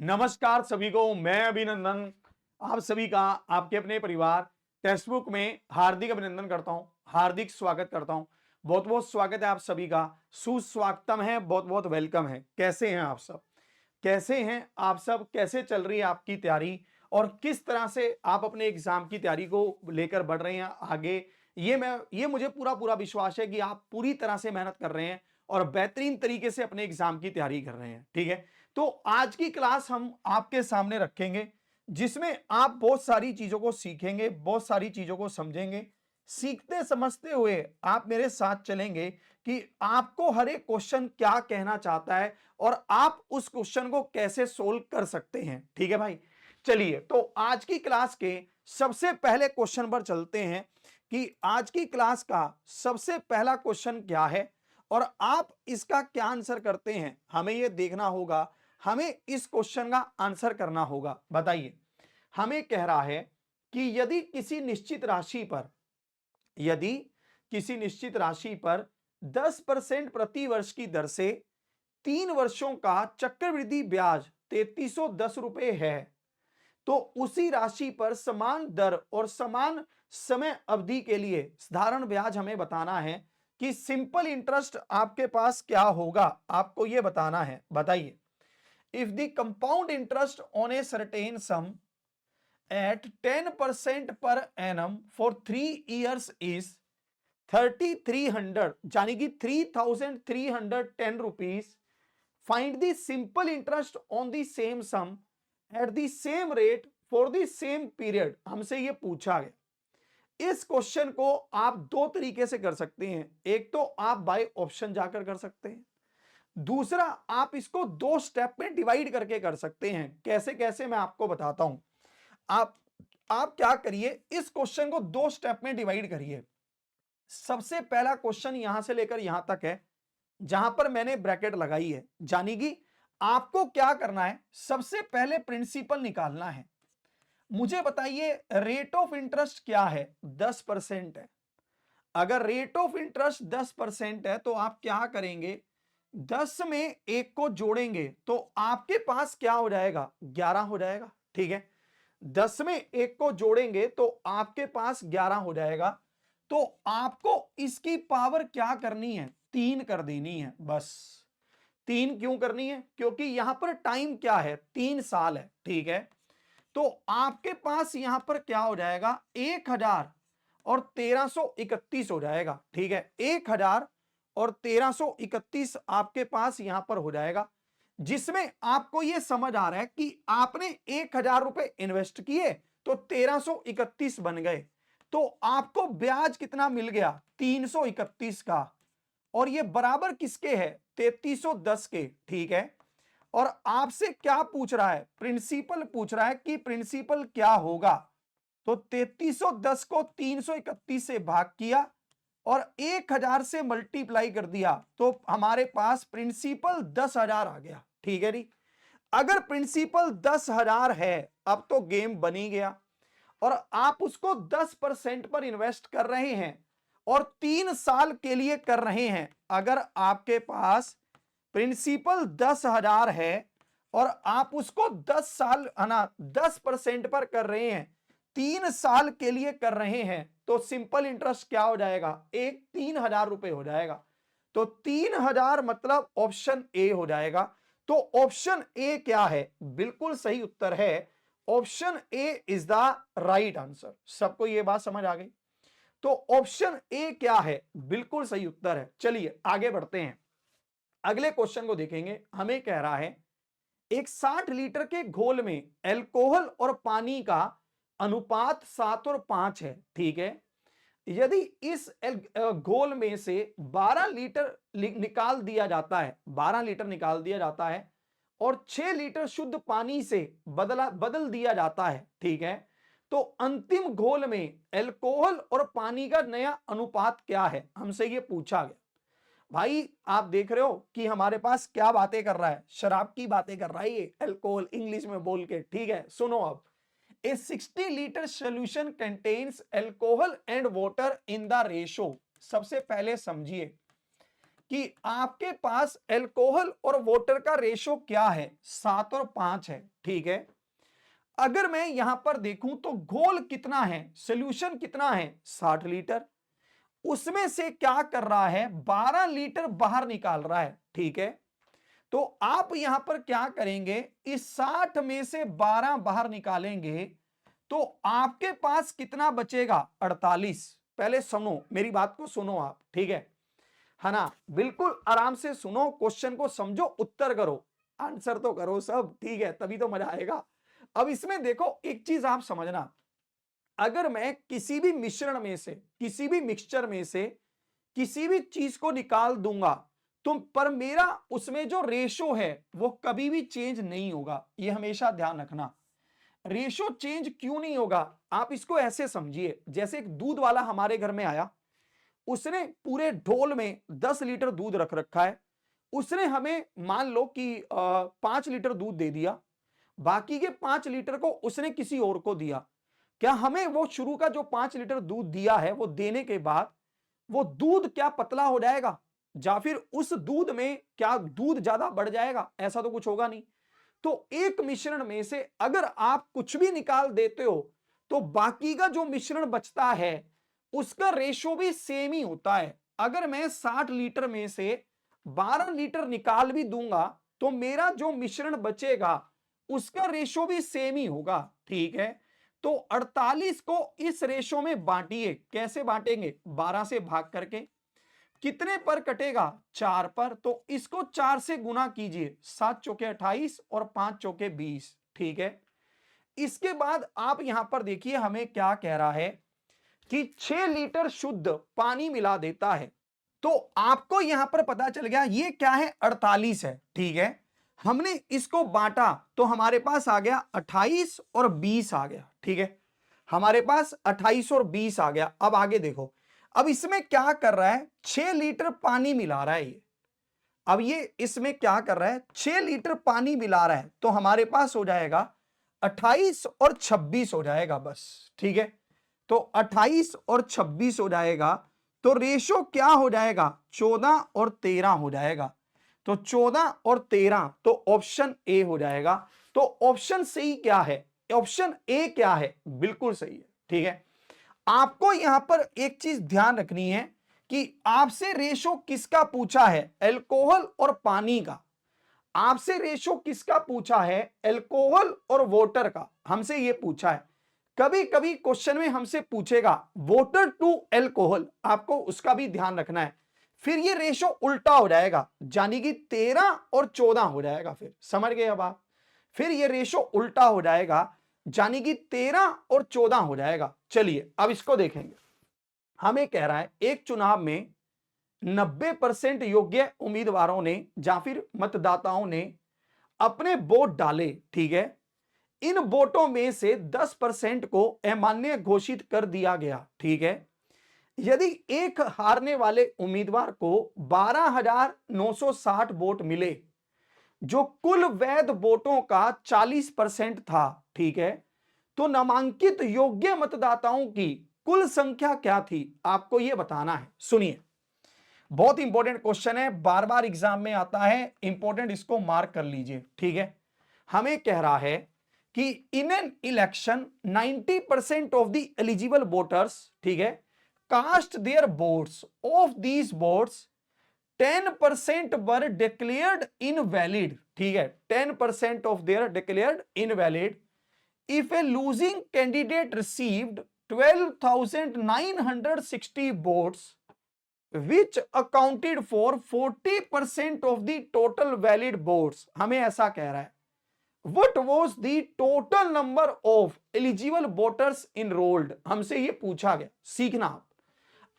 नमस्कार सभी को, मैं अभिनंदन आप सभी का आपके अपने परिवार टेक्स्ट बुक में हार्दिक अभिनंदन करता हूं, हार्दिक स्वागत करता हूं। बहुत बहुत स्वागत है आप सभी का, सुस्वागतम है, बहुत बहुत वेलकम है। कैसे हैं आप सब? कैसे हैं आप सब? कैसे चल रही है आपकी तैयारी और किस तरह से आप अपने एग्जाम की तैयारी को लेकर बढ़ रहे हैं आगे? ये मुझे पूरा पूरा विश्वास है कि आप पूरी तरह से मेहनत कर रहे हैं और बेहतरीन तरीके से अपने एग्जाम की तैयारी कर रहे हैं। ठीक है, तो आज की क्लास हम आपके सामने रखेंगे जिसमें आप बहुत सारी चीजों को सीखेंगे, बहुत सारी चीजों को समझेंगे। सीखते समझते हुए आप मेरे साथ चलेंगे कि आपको हर एक क्वेश्चन क्या कहना चाहता है और आप उस क्वेश्चन को कैसे सोल्व कर सकते हैं। ठीक है भाई, चलिए तो आज की क्लास के सबसे पहले क्वेश्चन पर चलते हैं कि आज की क्लास का सबसे पहला क्वेश्चन क्या है और आप इसका क्या आंसर करते हैं, हमें यह देखना होगा। हमें इस क्वेश्चन का आंसर करना होगा। बताइए, हमें कह रहा है कि यदि किसी निश्चित राशि पर 10% प्रति वर्ष की दर से 3 वर्षों का चक्रवृद्धि ब्याज 3310 रुपए है, तो उसी राशि पर समान दर और समान समय अवधि के लिए साधारण ब्याज हमें बताना है कि सिंपल इंटरेस्ट आपके पास क्या होगा, आपको यह बताना है। बताइए, if the compound interest on a certain some at 10% per annum for 3 years is 3300 यानी कि 3310 rupees, find the simple interest on the same sum at the same rate for the same period, हमसे ये पूछा गया। इस question को आप दो तरीके से कर सकते हैं। एक तो आप बाय ऑप्शन जाकर कर सकते हैं, दूसरा आप इसको दो स्टेप में डिवाइड करके कर सकते हैं। कैसे कैसे मैं आपको बताता हूं। आप आप क्या करिए, इस क्वेश्चन को दो स्टेप में डिवाइड करिए। सबसे पहला क्वेश्चन यहां से लेकर यहां तक है जहां पर मैंने ब्रैकेट लगाई है, यानी कि आपको क्या करना है, सबसे पहले प्रिंसिपल निकालना है। मुझे बताइए रेट ऑफ इंटरेस्ट क्या है? 10% है। अगर रेट ऑफ इंटरेस्ट 10% है तो आप क्या करेंगे, 10 में एक को जोड़ेंगे तो आपके पास क्या हो जाएगा, 11 हो जाएगा। ठीक है, 10 में एक को जोड़ेंगे तो आपके पास 11 हो जाएगा। तो आपको इसकी पावर क्या करनी है, 3 कर देनी है। बस 3 क्यों करनी है? क्योंकि यहां पर टाइम क्या है, 3 साल है। ठीक है, तो आपके पास यहां पर क्या हो जाएगा, 1000 और 1331 हो जाएगा। ठीक है, 1000 और 1331 आपके पास यहां पर हो जाएगा, जिसमें आपको यह समझ आ रहा है कि आपने 1000 रुपए इन्वेस्ट किए तो 1331 बन गए, तो आपको ब्याज कितना मिल गया, 331 का। और ये बराबर किसके है, 3310 के। ठीक है, और आपसे क्या पूछ रहा है, प्रिंसिपल पूछ रहा है कि प्रिंसिपल क्या होगा। तो 3310 को 331 से भाग किया और 1000 से मल्टीप्लाई कर दिया तो हमारे पास प्रिंसिपल 10,000 आ गया। ठीक है जी, अगर प्रिंसिपल 10,000 है, अब तो गेम बनी गया और आप उसको 10% पर इन्वेस्ट कर रहे हैं और 3 साल के लिए कर रहे हैं। अगर आपके पास प्रिंसिपल 10,000 है और आप उसको 10 साल 10% पर कर रहे हैं, 3 साल के लिए कर रहे हैं, तो सिंपल इंटरेस्ट क्या हो जाएगा, 3,000 रुपए हो जाएगा। तो 3,000 मतलब ऑप्शन ए हो जाएगा। तो ऑप्शन ए क्या है, बिल्कुल सही उत्तर है। Option A is the right answer. सबको यह बात समझ आ गई? तो ऑप्शन ए क्या है, बिल्कुल सही उत्तर है। चलिए आगे बढ़ते हैं, अगले क्वेश्चन को देखेंगे। हमें कह रहा है एक 60 लीटर के घोल में अल्कोहल और पानी का अनुपात 7 और 5 है। ठीक है, यदि इस घोल में से 12 लीटर निकाल दिया जाता है, 12 लीटर निकाल दिया जाता है और 6 लीटर शुद्ध पानी से बदल दिया जाता है। ठीक है, तो अंतिम घोल में अल्कोहल और पानी का नया अनुपात क्या है, हमसे यह पूछा गया। भाई आप देख रहे हो कि हमारे पास क्या बातें कर रहा है, शराब की बातें कर रहा है ये, अल्कोहल इंग्लिश में बोल के। ठीक है, सुनो अब, ए 60 litre solution contains alcohol and water in the ratio. सबसे पहले समझिए कि आपके पास अल्कोहल और वाटर का रेशो क्या है, 7 और 5 है, ठीक है। अगर मैं यहां पर देखूं तो घोल कितना है, सॉल्यूशन कितना है, 60 लीटर। उसमें से क्या कर रहा है, 12 लीटर बाहर निकाल रहा है, ठीक है। तो आप यहां पर क्या करेंगे, इस 60 में से 12 बाहर निकालेंगे तो आपके पास कितना बचेगा, 48। पहले सुनो, मेरी बात को सुनो आप, ठीक है ना। बिल्कुल आराम से सुनो, क्वेश्चन को समझो, उत्तर करो, आंसर तो करो सब, ठीक है, तभी तो मजा आएगा। अब इसमें देखो एक चीज आप समझना, अगर मैं किसी भी मिश्रण में से, किसी भी मिक्सचर में से किसी भी चीज को निकाल दूंगा तो पर मेरा उसमें जो रेशो है वो कभी भी चेंज नहीं होगा, ये हमेशा ध्यान रखना। रेशो चेंज क्यों नहीं होगा, आप इसको ऐसे समझिए, जैसे एक दूध वाला हमारे घर में आया, उसने पूरे ढोल में 10 लीटर दूध रख रखा है, उसने हमें मान लो कि 5 लीटर दूध दे दिया, बाकी के 5 लीटर को उसने किसी और को दिया। क्या हमें वो शुरू का जो 5 लीटर दूध दिया है वो देने के बाद वो दूध क्या पतला हो जाएगा, या फिर उस दूध में क्या दूध ज्यादा बढ़ जाएगा, ऐसा तो कुछ होगा नहीं। तो एक मिश्रण में से अगर आप कुछ भी निकाल देते हो तो बाकी का जो मिश्रण बचता है उसका रेशो भी सेम ही होता है। अगर मैं 60 लीटर में से 12 लीटर निकाल भी दूंगा तो मेरा जो मिश्रण बचेगा उसका रेशो भी सेम ही होगा, ठीक है। तो 48 को इस रेशो में बांटिए, कैसे बांटेंगे, 12 से भाग करके, कितने पर कटेगा, 4 पर, तो इसको 4 से गुना कीजिए, 7 चौके 28 और 5 चौके 20, ठीक है। इसके बाद आप यहां पर देखिए हमें क्या कह रहा है कि 6 लीटर शुद्ध पानी मिला देता है। तो आपको यहां पर पता चल गया ये क्या है, 48 है, ठीक है। हमने इसको बांटा तो हमारे पास आ गया 28 और 20 आ गया, ठीक है। हमारे पास 28 और 20 आ गया। अब आगे देखो, अब इसमें क्या कर रहा है, 6 लीटर पानी मिला रहा है ये। अब ये इसमें क्या कर रहा है, 6 लीटर पानी मिला रहा है, तो हमारे पास हो जाएगा 28 और 26 हो जाएगा बस, ठीक है। तो 28 और 26 हो जाएगा, तो रेशो क्या हो जाएगा, 14 और 13 हो जाएगा। तो 14 और 13, तो ऑप्शन ए हो जाएगा। तो ऑप्शन सही क्या है, ऑप्शन ए क्या है, बिल्कुल सही है, ठीक है। आपको यहां पर एक चीज ध्यान रखनी है कि आपसे रेशो किसका पूछा है, अल्कोहल और पानी का। आपसे रेशो किसका पूछा है, अल्कोहल और वाटर का, हमसे ये पूछा है। कभी कभी क्वेश्चन में हमसे पूछेगा वाटर टू अल्कोहल, आपको उसका भी ध्यान रखना है। फिर ये रेशो उल्टा हो जाएगा, यानी कि 13 और 14 हो जाएगा, फिर समझ गए अब आप। फिर ये रेशो उल्टा हो जाएगा, यानी कि 13 और 14 हो जाएगा। चलिए अब इसको देखेंगे। हमें कह रहा है एक चुनाव में 90% योग्य उम्मीदवारों ने या फिर मतदाताओं ने अपने वोट डाले, ठीक है। इन वोटों में से 10% को अमान्य घोषित कर दिया गया, ठीक है। यदि एक हारने वाले उम्मीदवार को 12,960 वोट मिले जो कुल वैध वोटों का 40% था, ठीक है, तो नामांकित योग्य मतदाताओं की कुल संख्या क्या थी, आपको यह बताना है। सुनिए, बहुत इंपॉर्टेंट क्वेश्चन है, बार बार एग्जाम में आता है, इंपॉर्टेंट, इसको मार्क कर लीजिए, ठीक है। हमें कह रहा है कि in an election 90% of the eligible voters, ठीक है, cast their votes, of these votes 10% were declared invalid, ठीक है, 10% of their declared invalid if a losing candidate received 12,960 votes which accounted for 40% of the total valid votes। हमें ऐसा कह रहा है what was the total number of eligible voters enrolled, हमसे ये पूछा गया। सीखना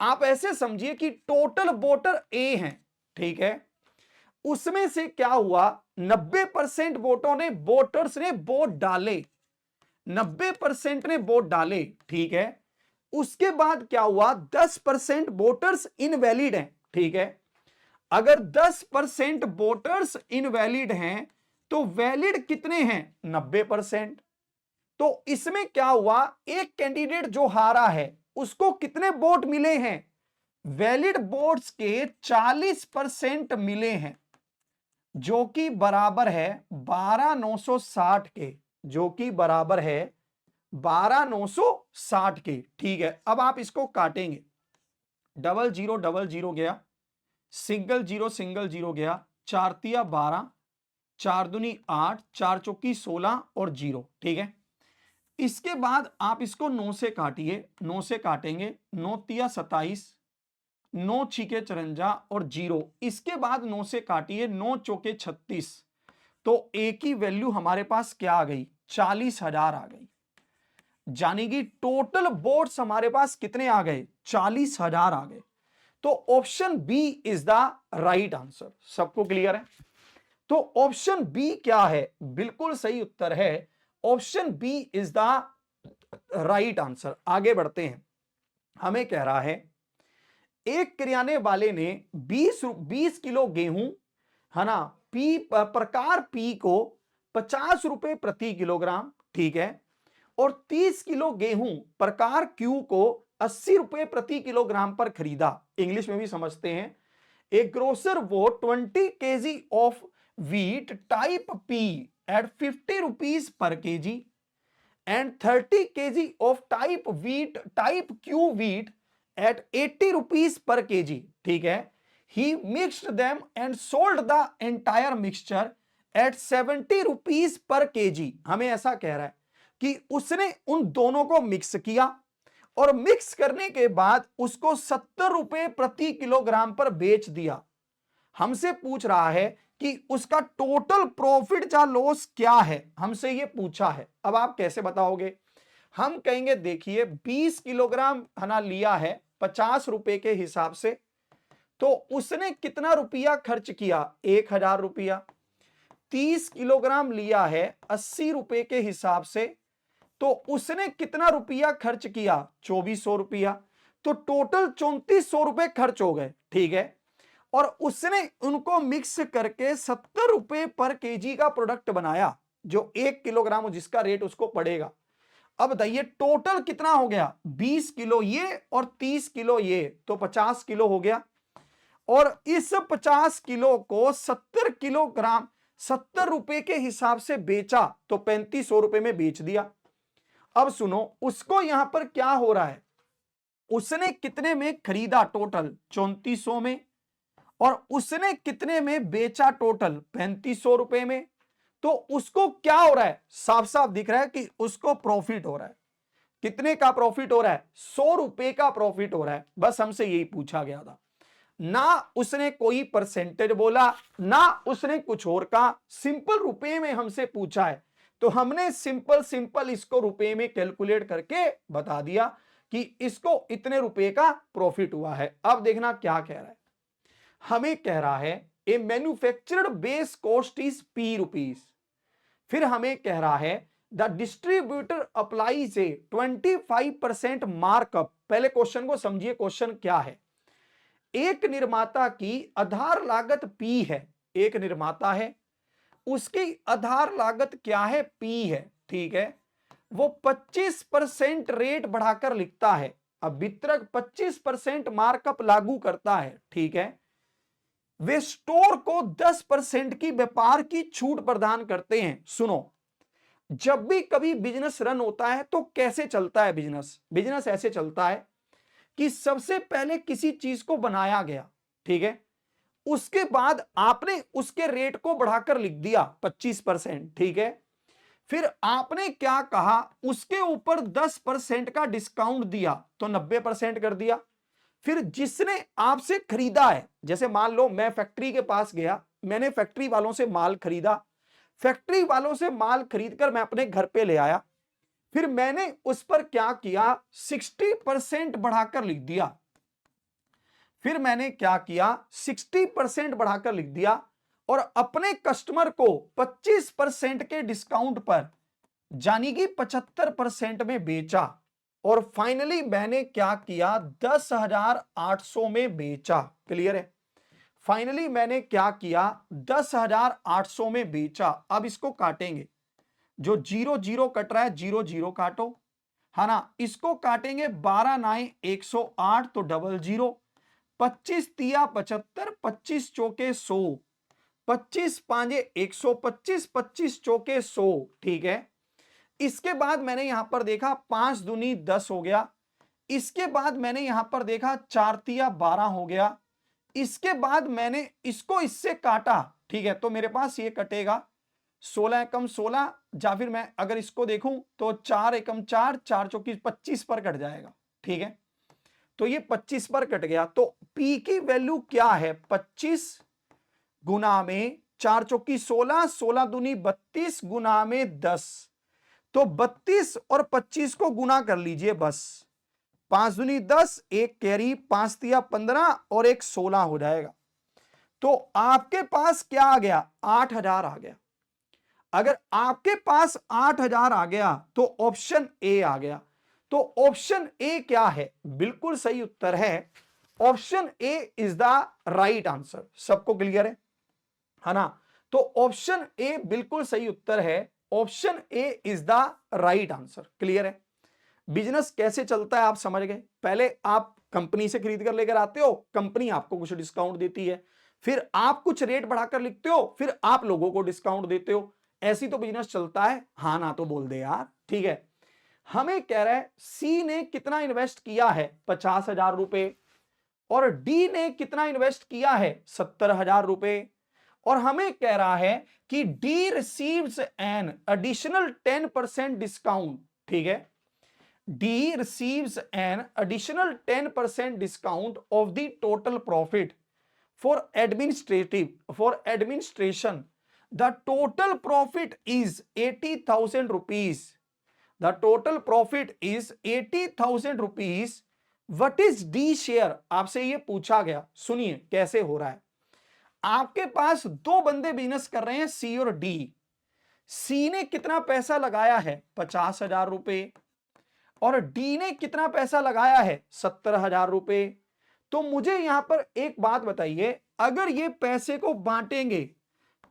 आप ऐसे समझिए कि टोटल वोटर ए हैं, ठीक है, उसमें से क्या हुआ, 90% वोटों ने, वोटर्स ने वोट डाले, 90% ने वोट डाले, ठीक है। उसके बाद क्या हुआ, 10% वोटर्स इनवैलिड हैं, ठीक है। अगर 10% वोटर्स इनवैलिड हैं तो वैलिड कितने हैं, 90%। तो इसमें क्या हुआ, एक कैंडिडेट जो हारा है उसको कितने वोट मिले हैं, वैलिड बोर्ड्स के 40% मिले हैं, जो कि बराबर है 12,960 के, जो कि बराबर है 12,960 के। ठीक है, अब आप इसको काटेंगे, डबल जीरो गया, सिंगल जीरो गया, 4 तिया 12, 4 दूनी 8, 4 चौकी 16 और 0। ठीक है, इसके बाद आप इसको 9 से काटिए, 9 से काटेंगे, 9 तिया 27, 9 छीके 54 और 0। इसके बाद 9 से काटिए, 9 चौके 36। तो एक ही वैल्यू हमारे पास क्या आ गई, 40,000 आ गई। यानी कि टोटल बोर्ड्स हमारे पास कितने आ गए, 40,000 आ गए। तो option B is the right answer. सबको क्लियर है? तो ऑप्शन बी क्या है, बिल्कुल सही उत्तर है, option B is the right answer. आगे बढ़ते हैं, हमें कह रहा है एक किराने वाले ने 20 किलो गेहूं, है ना, प्रकार पी को 50 रुपए प्रति किलोग्राम, ठीक है, और 30 किलो गेहूं प्रकार क्यू को 80 रुपए प्रति किलोग्राम पर खरीदा। इंग्लिश में भी समझते हैं। ए ग्रोसर वो 20 kg of wheat type P at 50 rupees per kg and 30 kg of type Q wheat at 80 rupees per kg। ठीक है, he mixed them and sold the entire mixture at 70 rupees per kg। हमें ऐसा कह रहा है कि उसने उन दोनों को मिक्स किया और मिक्स करने के बाद उसको 70 रुपए प्रति किलोग्राम पर बेच दिया। हमसे पूछ रहा है कि उसका टोटल प्रॉफिट या लॉस क्या है, हमसे ये पूछा है। अब आप कैसे बताओगे? हम कहेंगे देखिए 20 किलोग्राम हना लिया है 50 रुपए के हिसाब से, तो उसने कितना रुपया खर्च किया, 1,000 रुपया। 30 किलोग्राम लिया है 80 रुपए के हिसाब से, तो उसने कितना रुपया खर्च किया, 2400 रुपया। तो टोटल 3400 रुपए खर्च हो गए। ठीक है, और उसने उनको मिक्स करके 70 रुपए पर केजी का प्रोडक्ट बनाया, जो 1 किलोग्राम हो, जिसका रेट उसको पड़ेगा। अब बताइए टोटल कितना हो गया, 20 किलो ये और 30 किलो ये, तो 50 किलो हो गया। और इस 50 किलो को 70 किलोग्राम 70 रुपए के हिसाब से बेचा, तो 3500 रुपए में बेच दिया। अब सुनो, उसको यहां पर क्या हो रहा है, उसने कितने में खरीदा, टोटल 3400 में, और उसने कितने में बेचा, टोटल 3500 रुपए में। तो उसको क्या हो रहा है, साफ साफ दिख रहा है कि उसको प्रॉफिट हो रहा है। कितने का प्रॉफिट हो रहा है, 100 रुपए का प्रॉफिट हो रहा है। बस हमसे यही पूछा गया था, ना उसने कोई परसेंटेज बोला, ना उसने कुछ और कहा, सिंपल रुपए में हमसे पूछा है, तो हमने सिंपल इसको रुपए में कैलकुलेट करके बता दिया कि इसको इतने रुपए का प्रॉफिट हुआ है। अब देखना क्या कह रहा है, हमें कह रहा है a manufactured base cost is P rupees. फिर हमें कह रहा है the distributor applies a 25% markup. पहले क्वेश्चन को समझिए, क्वेश्चन क्या है। एक निर्माता की आधार लागत P है, एक निर्माता है, उसकी आधार लागत क्या है, P है। ठीक है, वो 25% रेट बढ़ाकर लिखता है। अब वितरक 25% मार्कअप लागू करता है। ठीक है, वे स्टोर को 10% की व्यापार की छूट प्रदान करते हैं। सुनो, जब भी कभी बिजनेस रन होता है तो कैसे चलता है बिजनेस, बिजनेस ऐसे चलता है कि सबसे पहले किसी चीज को बनाया गया, ठीक है, उसके बाद आपने उसके रेट को बढ़ाकर लिख दिया 25%, ठीक है, फिर आपने क्या कहा, उसके ऊपर 10% का डिस्काउंट दिया, तो 90% कर दिया। फिर जिसने आपसे खरीदा है, जैसे मान लो मैं फैक्ट्री के पास गया, मैंने फैक्ट्री वालों से माल खरीदा, फैक्ट्री वालों से माल खरीदकर मैं अपने घर पे ले आया, फिर मैंने उस पर क्या किया, 60% बढ़ाकर लिख दिया। फिर मैंने क्या किया, 60% बढ़ाकर लिख दिया और अपने कस्टमर को 25% के डिस्काउंट पर, यानी कि 75% में बेचा। और फाइनली मैंने क्या किया, 10,800 में बेचा। क्लियर है? फाइनली मैंने क्या किया, 10,800 में बेचा। अब इसको काटेंगे, जो 0 कट रहा है 0 काटो, है ना, इसको काटेंगे 12 9 108, तो 00, 25 तिया 75, 25 चौके 100, 25 पांजे 125, 25 चौके 100, ठीक है। इसके बाद मैंने यहां पर देखा 5 दूनी 10 हो गया। इसके बाद मैंने यहां पर देखा 4 तिया 12 हो गया। इसके बाद मैंने इसको इससे काटा, ठीक है, तो मेरे पास ये कटेगा 16 एकम 16, या फिर मैं अगर इसको देखूं तो 4 एकम 4, 4 चौकी 25 पर कट जाएगा, ठीक है। तो ये 25 पर कट गया। तो P की वैल्यू क्या है? 25 गुना में 4 चौकी 16, 16 दूनी 32 गुना में 10। तो 32 और 25 को गुना कर लीजिए बस। 5 दूनी 10, एक कैरी, 5 तिया 15 और एक 16 हो जाएगा। तो आपके पास क्या आ गया? 8000 आ गया। अगर आपके पास 8000 आ गया तो ऑप्शन ए आ गया। तो ऑप्शन ए क्या है? बिल्कुल सही उत्तर है option A is the right answer. सबको क्लियर है ना? तो ऑप्शन ए बिल्कुल सही उत्तर है। Option A is the right answer. Clear है? बिजनेस कैसे चलता है आप समझ गए। पहले आप कंपनी से खरीद कर लेकर आते हो, कंपनी आपको कुछ डिस्काउंट देती है, फिर आप कुछ रेट बढ़ाकर लिखते हो, फिर आप लोगों को डिस्काउंट देते हो। ऐसी तो बिजनेस चलता है। हाँ ना तो बोल दे यार, ठीक है। हमें कह रहा है सी ने कितना इन्वेस्ट किया है? 50,000 रुपए। और डी ने कितना इन्वेस्ट किया है? 70,000 रुपए। और हमें कह रहा है कि D receives an additional 10% discount, ठीक है। D receives an additional 10% discount of the total profit for administration. The total profit is 80,000 rupees. The total profit is 80,000 rupees. What is D share? आपसे ये पूछा गया। सुनिए कैसे हो रहा है। आपके पास दो बंदे बिजनेस कर रहे हैं, सी और डी। सी ने कितना पैसा लगाया है? 50,000 रुपए। और डी ने कितना पैसा लगाया है? 70,000 रुपए। तो मुझे यहां पर एक बात बताइए, अगर ये पैसे को बांटेंगे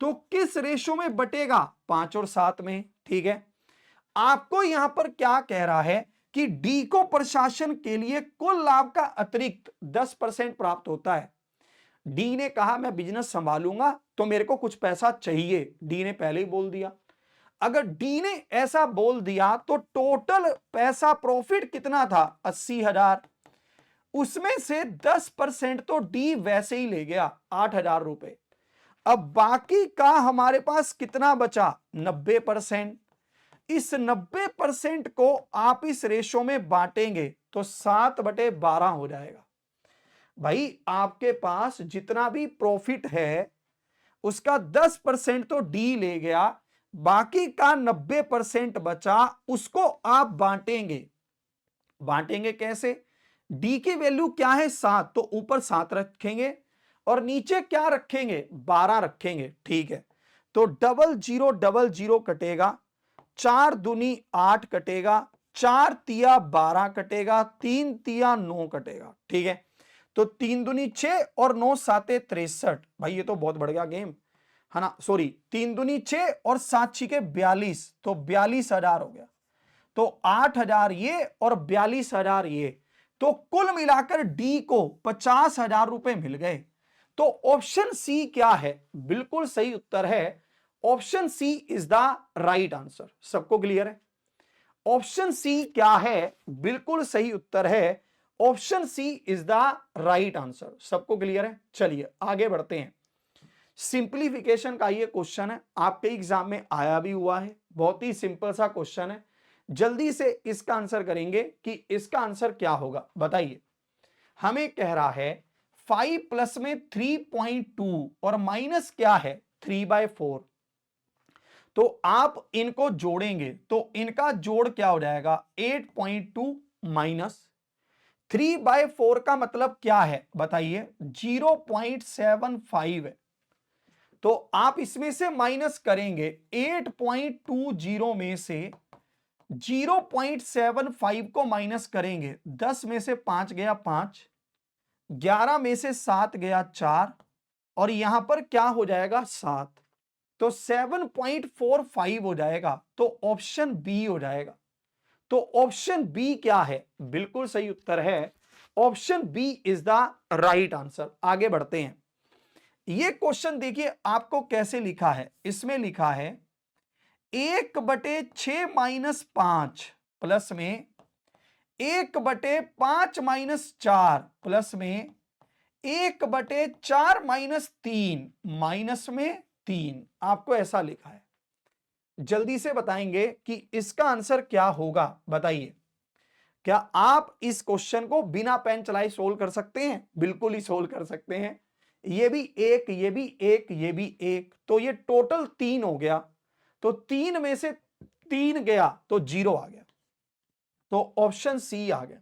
तो किस रेशो में बटेगा? 5 और 7 में, ठीक है। आपको यहां पर क्या कह रहा है कि डी को प्रशासन के लिए कुल लाभ का अतिरिक्त 10% प्राप्त होता है। डी ने कहा मैं बिजनेस संभालूंगा तो मेरे को कुछ पैसा चाहिए, डी ने पहले ही बोल दिया। अगर डी ने ऐसा बोल दिया तो टोटल पैसा प्रॉफिट कितना था? 80,000। उसमें से 10% तो डी वैसे ही ले गया, 8,000 रुपए। अब बाकी का हमारे पास कितना बचा? 90%। इस 90% को आप इस रेशो में बांटेंगे तो 7/12 हो जाएगा। भाई आपके पास जितना भी प्रॉफिट है उसका 10% तो डी ले गया, बाकी का 90% बचा, उसको आप बांटेंगे। बांटेंगे कैसे? डी की वैल्यू क्या है? 7, तो ऊपर 7 रखेंगे और नीचे क्या रखेंगे? 12 रखेंगे, ठीक है। तो 0000 कटेगा, 4 दूनी 8 कटेगा, 4 तिया 12 कटेगा, 3 तिया 9 कटेगा, ठीक है। तो 3 दूनी 6 और 9 साते 63। भाई ये तो बहुत बढ़ गया गेम, है ना। सॉरी, 3 दूनी 6 और 7 छिके 42, तो 42,000 हो गया। तो 8,000 ये और 42,000 ये, तो कुल मिलाकर डी को 50,000 रुपए मिल गए। तो ऑप्शन सी क्या है? बिल्कुल सही उत्तर है। Option C is the right answer. सबको क्लियर है? ऑप्शन सी क्या है? बिल्कुल सही उत्तर है। Option C is the right answer. सबको क्लियर है? चलिए आगे बढ़ते हैं। सिंप्लीफिकेशन का ये क्वेश्चन है, आपके एग्जाम में आया भी हुआ है। बहुत ही सिंपल सा क्वेश्चन है, जल्दी से इसका आंसर करेंगे कि इसका आंसर क्या होगा। बताइए, हमें कह रहा है 5 प्लस में 3.2 और माइनस क्या है? 3/4। तो आप इनको जोड़ेंगे तो इनका जोड़ क्या हो जाएगा? 8.2 माइनस 3/4 का मतलब क्या है बताइए? 0.75 है। तो आप इसमें से माइनस करेंगे, 8.20 में से 0.75 को माइनस करेंगे, 10 में से 5 गया 5, 11 में से 7 गया 4, और यहां पर क्या हो जाएगा? 7, तो 7.45 हो जाएगा। तो ऑप्शन बी हो जाएगा। तो ऑप्शन बी क्या है? बिल्कुल सही उत्तर है। Option B is the right answer. आगे बढ़ते हैं। ये क्वेश्चन देखिए आपको कैसे लिखा है। इसमें लिखा है 1/6 - 5 प्लस में 1/5 - 4 प्लस में 1/4 - 3 माइनस में 3। आपको ऐसा लिखा है। जल्दी से बताएंगे कि इसका आंसर क्या होगा। बताइए, क्या आप इस क्वेश्चन को बिना पेन चलाए सोल्व कर सकते हैं? बिल्कुल ही सोल्व कर सकते हैं। ये भी एक, ये भी एक, ये भी एक, तो ये टोटल 3 हो गया। तो 3 में से 3 गया तो 0 आ गया, तो ऑप्शन सी आ गया।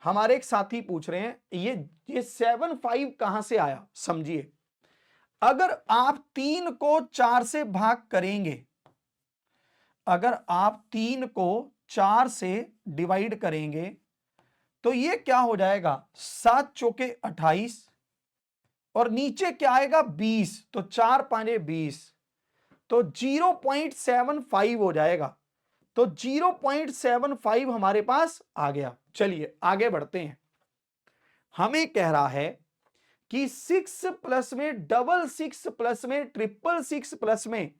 हमारे एक साथी पूछ रहे हैं ये 7 5 कहां से आया? समझिए, अगर आप 3 को 4 से भाग करेंगे, अगर आप 3 को 4 से डिवाइड करेंगे तो ये क्या हो जाएगा? 7 चौके 28 और नीचे क्या आएगा? 20, तो 4 5 20, तो 0.75 हो जाएगा। तो 0.75 हमारे पास आ गया। चलिए आगे बढ़ते हैं। हमें कह रहा है कि 6 प्लस में 666 प्लस में 666 प्लस में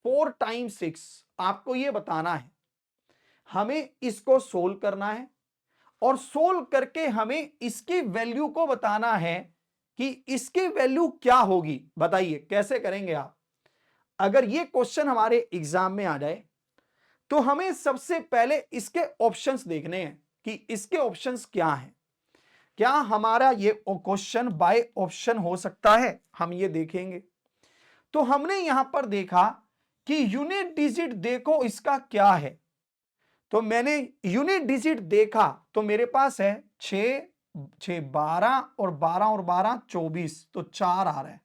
4 टाइम्स 6, आपको यह बताना है। हमें इसको सोल्व करना है और सोल्व करके हमें इसकी वैल्यू को बताना है कि इसकी वैल्यू क्या होगी। बताइए कैसे करेंगे आप? अगर ये क्वेश्चन हमारे एग्जाम में आ जाए तो हमें सबसे पहले इसके ऑप्शंस देखने हैं कि इसके ऑप्शंस क्या हैं। क्या हमारा ये क्वेश्चन बाय ऑप्शन हो सकता है? हम ये देखेंगे। तो हमने यहां पर देखा कि यूनिट डिजिट देखो इसका क्या है। तो मैंने यूनिट डिजिट देखा तो मेरे पास है 6 6 12 और 12 और 12 24, तो 4 आ रहा है।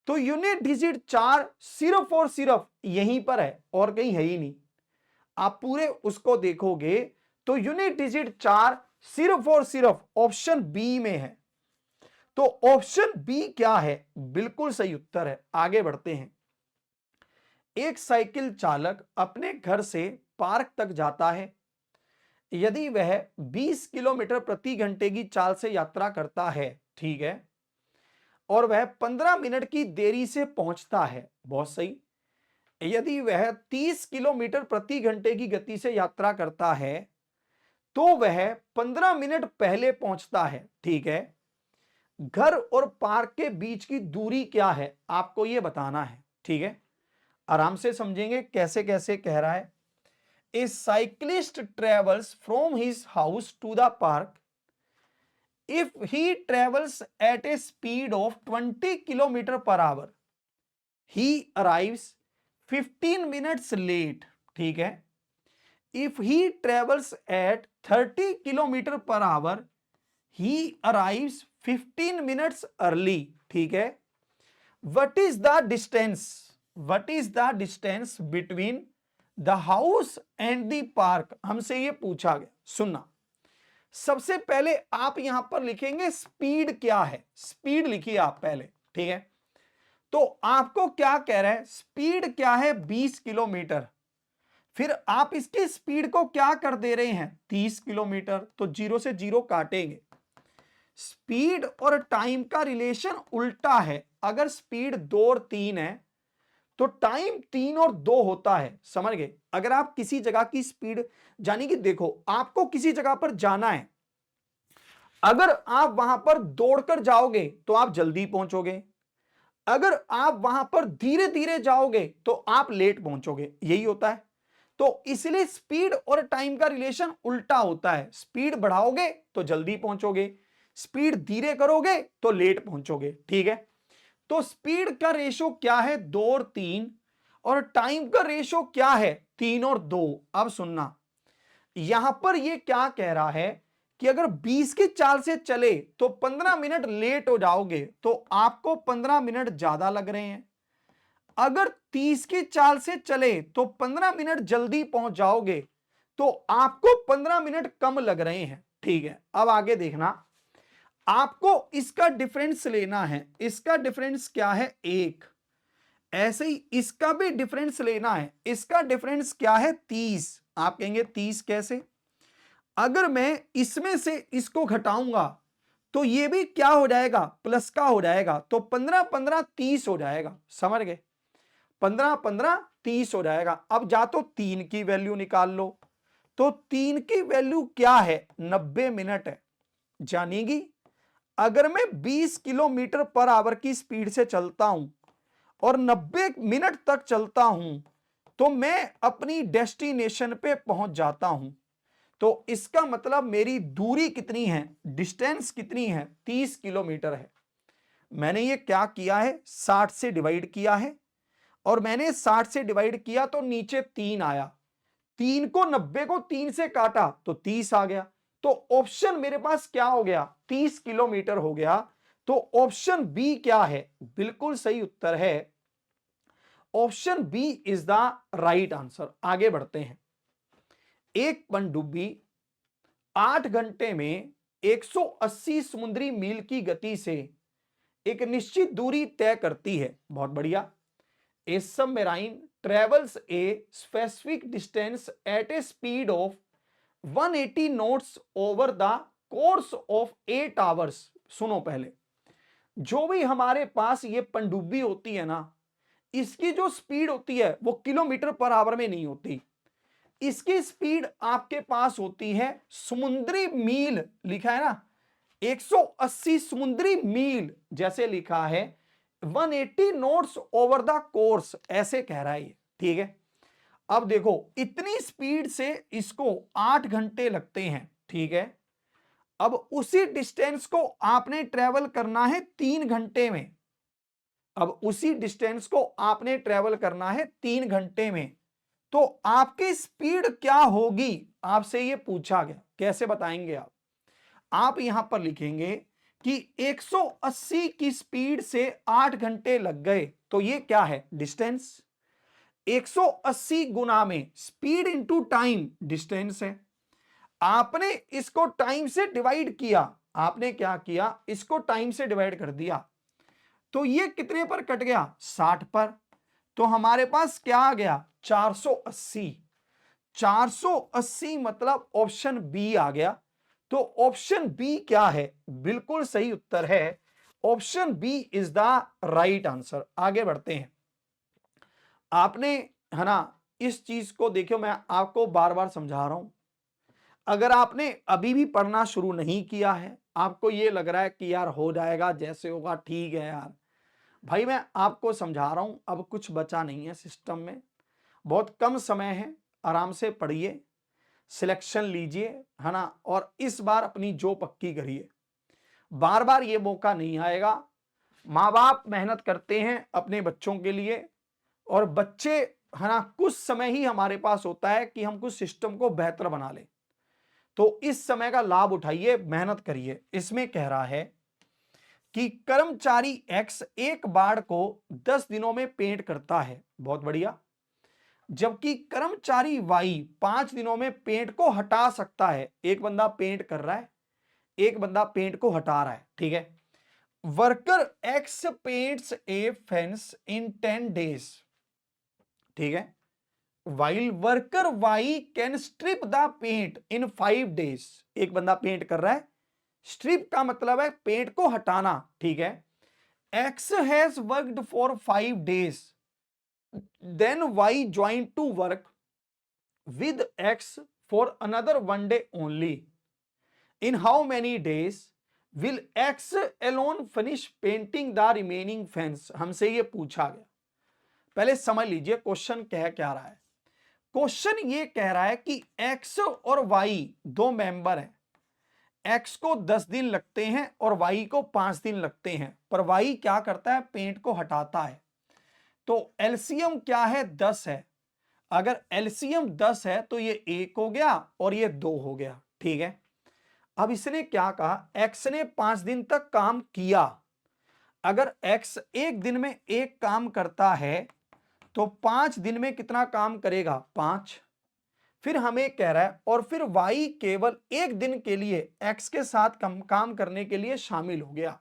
तो यूनिट डिजिट 4 सिर्फ और सिर्फ यहीं पर है और कहीं है ही नहीं। आप पूरे उसको देखोगे तो यूनिट डिजिट 4 सिर्फ और सिर्फ ऑप्शन बी में है। तो ऑप्शन बी क्या है? बिल्कुल सही उत्तर है। आगे बढ़ते हैं। एक साइकिल चालक अपने घर से पार्क तक जाता है। यदि वह 20 किलोमीटर प्रति घंटे की चाल से यात्रा करता है, ठीक है, और वह 15 मिनट की देरी से पहुंचता है, बहुत सही। यदि वह 30 किलोमीटर प्रति घंटे की गति से यात्रा करता है तो वह 15 मिनट पहले पहुंचता है, ठीक है। घर और पार्क के बीच की दूरी क्या है? आपको यह बताना है, ठीक है। आराम से समझेंगे कैसे कैसे कह रहा है। A cyclist travels from his house to the park. If he travels at a speed of 20 km per hour, he arrives 15 minutes late. ठीक है। If he travels at 30 km per hour, he arrives 15 minutes early. ठीक है। What is the distance? What is the distance between the house and the park? हमसे ये पूछा गया। सुनना, सबसे पहले आप यहां पर लिखेंगे स्पीड क्या है। स्पीड लिखिए आप पहले, ठीक है। तो आपको क्या कह रहा है? स्पीड क्या है? 20 किलोमीटर। फिर आप इसकी स्पीड को क्या कर दे रहे हैं? 30 किलोमीटर। तो 0 से 0 काटेंगे। स्पीड और टाइम का रिलेशन उल्टा है। अगर स्पीड 2 और 3 है तो टाइम 3 और 2 होता है। समझ गए? अगर आप किसी जगह की स्पीड, यानी कि देखो आपको किसी जगह पर जाना है, अगर आप वहां पर दौड़कर जाओगे तो आप जल्दी पहुंचोगे, अगर आप वहां पर धीरे धीरे जाओगे तो आप लेट पहुंचोगे। यही होता है। तो इसलिए स्पीड और टाइम का रिलेशन उल्टा होता है। स्पीड बढ़ाओगे तो जल्दी पहुंचोगे, स्पीड धीरे करोगे तो लेट पहुंचोगे, ठीक है। तो स्पीड का रेशो क्या है? 2 और 3, और टाइम का रेशो क्या है? 3 और 2। अब सुनना, यहां पर यह क्या कह रहा है कि अगर 20 की चाल से चले तो 15 मिनट लेट हो जाओगे, तो आपको 15 मिनट ज्यादा लग रहे हैं। अगर 30 की चाल से चले तो 15 मिनट जल्दी पहुंच जाओगे, तो आपको 15 मिनट कम लग रहे हैं, ठीक है। अब आगे देखना, आपको इसका डिफरेंस लेना है। इसका डिफरेंस क्या है? 1। ऐसे ही इसका भी डिफरेंस लेना है। इसका डिफरेंस क्या है? 30। आप कहेंगे 30 कैसे? अगर मैं इसमें से इसको घटाऊंगा तो ये भी क्या हो जाएगा, प्लस का हो जाएगा, तो 15 15 30 हो जाएगा, समझ गए, 15 15 30 हो जाएगा। अब जा तो 3 की वैल्यू निकाल लो, तो 3 की वैल्यू क्या है, 90 मिनट है। जानेगी अगर मैं 20 किलोमीटर पर आवर की स्पीड से चलता हूं और 90 मिनट तक चलता हूं तो मैं अपनी डेस्टिनेशन पे पहुंच जाता हूं। तो इसका मतलब मेरी दूरी कितनी है, डिस्टेंस कितनी है, 30 किलोमीटर है। मैंने ये क्या किया है, 60 से डिवाइड किया है, और मैंने 60 से डिवाइड किया तो नीचे 3 आया, 3 को 90 को 3 से काटा तो 30 आ गया। तो ऑप्शन मेरे पास क्या हो गया, 30 किलोमीटर हो गया। तो ऑप्शन बी क्या है, बिल्कुल सही उत्तर है, option B is the right answer. आगे बढ़ते हैं। एक पनडुब्बी 8 घंटे में 180 समुद्री मील की गति से एक निश्चित दूरी तय करती है। बहुत बढ़िया। A submarine travels a specific distance at a speed of 180 knots over the course of 8 hours. सुनो पहले, जो भी हमारे पास ये पनडुब्बी होती है ना, इसकी जो स्पीड होती है वो किलोमीटर पर आवर में नहीं होती, इसकी स्पीड आपके पास होती है समुद्री मील, लिखा है ना 180 समुद्री मील, जैसे लिखा है 180 नॉट्स ओवर द कोर्स, ऐसे कह रहा है ये, ठीक है। अब देखो इतनी स्पीड से इसको 8 घंटे लगते हैं, ठीक है। अब उसी डिस्टेंस को आपने ट्रेवल करना है 3 घंटे में, अब उसी डिस्टेंस को आपने ट्रेवल करना है 3 घंटे में, तो आपकी स्पीड क्या होगी, आपसे ये पूछा गया, कैसे बताएंगे आप यहां पर लिखेंगे कि 180 की स्पीड से 8 घंटे लग गए, तो ये क्या है, डिस्टेंस। 180 गुना में स्पीड इंटू टाइम डिस्टेंस है। आपने इसको टाइम से डिवाइड किया, आपने क्या किया, इसको टाइम से डिवाइड कर दिया, तो ये कितने पर कट गया, 60 पर। तो हमारे पास क्या आ गया, 480। 480 मतलब ऑप्शन बी आ गया। तो ऑप्शन बी क्या है, बिल्कुल सही उत्तर है, option B is the right answer. आगे बढ़ते हैं। आपने, है ना, इस चीज को देखियो, मैं आपको बार बार समझा रहा हूं, अगर आपने अभी भी पढ़ना शुरू नहीं किया है, आपको ये लग रहा है कि यार हो जाएगा, जैसे होगा ठीक है यार, भाई मैं आपको समझा रहा हूं, अब कुछ बचा नहीं है सिस्टम में, बहुत कम समय है, आराम से पढ़िए, सिलेक्शन लीजिए, है ना, और इस बार अपनी जो पक्की करिए, बार बार ये मौका नहीं आएगा। माँ बाप मेहनत करते हैं अपने बच्चों के लिए, और बच्चे, है ना, कुछ समय ही हमारे पास होता है कि हम कुछ सिस्टम को बेहतर बना लें, तो इस समय का लाभ उठाइए, मेहनत करिए। इसमें कह रहा है कि कर्मचारी एक्स एक बाड़ को 10 दिनों में पेंट करता है, बहुत बढ़िया, जबकि कर्मचारी वाई 5 दिनों में पेंट को हटा सकता है। एक बंदा पेंट कर रहा है, एक बंदा पेंट को हटा रहा है, ठीक है। Worker X paints a fence in 10 days, ठीक है, while worker Y can strip the paint in 5 days. एक बंदा पेंट कर रहा है, स्ट्रिप का मतलब है पेंट को हटाना, ठीक है। X has worked for 5 days, then Y join to work with X for another 1 day only. In how many days will X alone finish painting the remaining fence? हमसे ये पूछा गया। पहले समझ लीजिए क्वेश्चन कह क्या रहा है। क्वेश्चन ये कह रहा है कि X और Y दो मेंबर हैं, X को 10 दिन लगते हैं और Y को 5 दिन लगते हैं, पर Y क्या करता है, पेंट को हटाता है। तो एलसीएम क्या है, 10 है। अगर एलसीएम 10 है तो ये 1 हो गया और ये 2 हो गया, ठीक है। अब इसने क्या कहा, एक्स ने 5 दिन तक काम किया। अगर एक्स एक दिन में एक काम करता है तो 5 दिन में कितना काम करेगा, 5। फिर हमें कह रहा है और फिर वाई केवल एक दिन के लिए एक्स के साथ काम करने के लिए शामिल हो गया।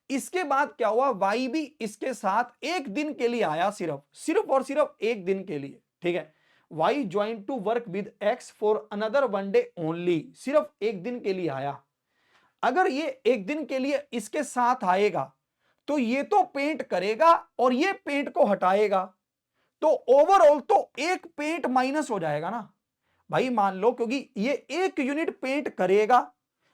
इसके बाद क्या हुआ, वाई भी इसके साथ एक दिन के लिए आया, सिर्फ और सिर्फ एक दिन के लिए, ठीक है। Y join to work with X for another one day only, सिर्फ एक दिन के लिए आया। अगर ये एक दिन के लिए इसके साथ आएगा तो ये तो पेंट करेगा और ये पेंट को हटाएगा, तो ओवरऑल तो एक पेंट माइनस हो जाएगा ना भाई। मान लो क्योंकि ये 1 यूनिट पेंट करेगा,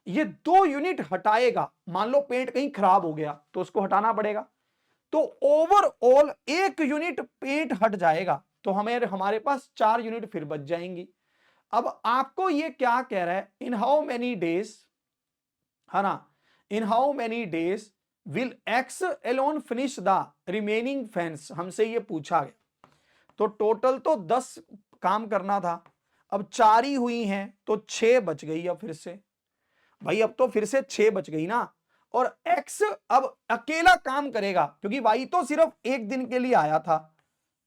ये 2 यूनिट हटाएगा, मान लो पेंट कहीं खराब हो गया तो उसको हटाना पड़ेगा, तो ओवरऑल 1 यूनिट पेंट हट जाएगा, तो हमारे पास 4 यूनिट फिर बच जाएंगी। अब आपको ये क्या कह रहा है, इन हाउ मेनी डेज, है ना, in how many days will X alone finish the remaining fence, हमसे ये पूछा गया। तो टोटल तो 10 काम करना था, अब 4 ही हुई हैं तो 6 बच गई। अब फिर से भाई, अब तो फिर से 6 बच गई ना, और x अब अकेला काम करेगा क्योंकि y तो सिर्फ एक दिन के लिए आया था,